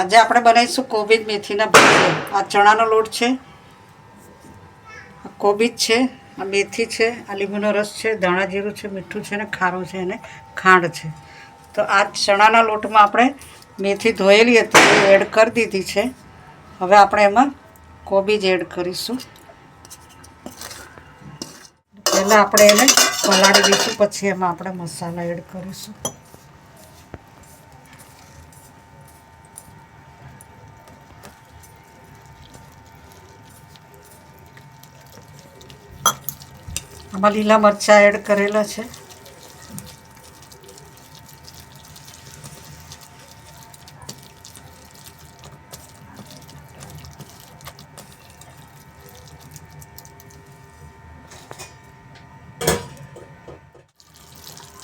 આજે આપણે બનાવીશું કોબીજ મેથીના ભજીયા। આ ચણાનો લોટ છે, આ કોબીજ છે, આ મેથી છે, આ લીંબુનો રસ છે, ધાણા જીરું છે, મીઠું છે ને ખારું છે અને ખાંડ છે। તો આ ચણાના લોટમાં આપણે મેથી ધોયેલી હતી એ એડ કરી દીધી છે। હવે આપણે એમાં કોબીજ એડ કરીશું। પહેલાં આપણે એને પલાળી દઈશું, પછી એમાં આપણે મસાલા એડ કરીશું। આમાં લીલા મરચાં એડ કરેલા છે,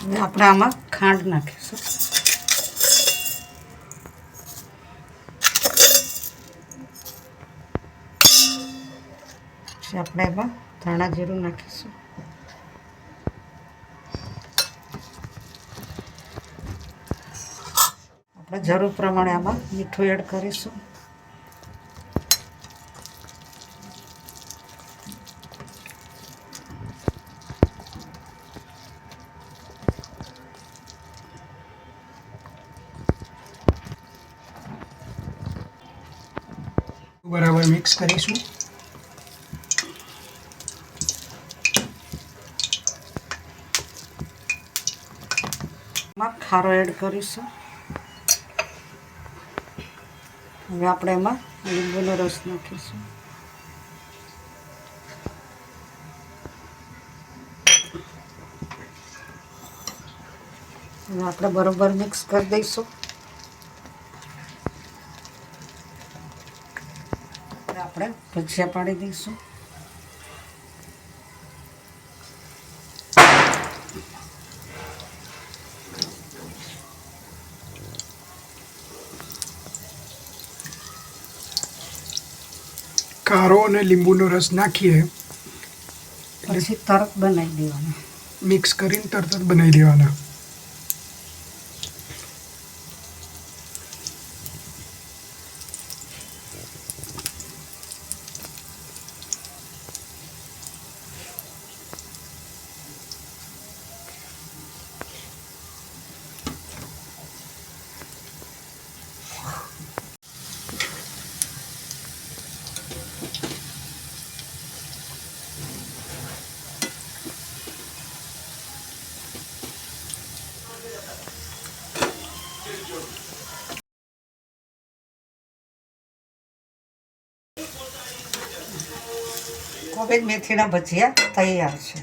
અને આપણે આમાં ખાંડ નાખીશું। પછી આપણે એમાં ધાણા જીરું નાખીશું। આપણે જરૂર પ્રમાણે આમાં મીઠું એડ કરીશું। બરાબર મિક્સ કરીશું। એમાં ખારો એડ કરીશું। હવે આપણે એમાં લીંબુનો રસ નાખીશું। હવે આપણે બરોબર મિક્સ કરી દઈશું। આપણે ભજીયા પાડી દઈશું। ખારો અને લીંબુનો રસ નાખીએ પછી તરત બનાવી દેવાના, મિક્સ કરીને તરત જ બનાવી દેવાના। કોબીજ મેથીના ભજીયા તૈયાર છે।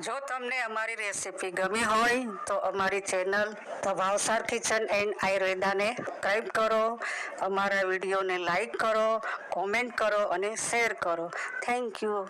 જો તમને અમારી રેસીપી ગમી હોય તો અમારી channel the Bhavsar kitchen and આયુર્વેદાને સબસ્ક્રાઈબ કરો, અમારા વિડીયોને લાઈક કરો, કોમેન્ટ કરો અને શેર કરો। Thank you.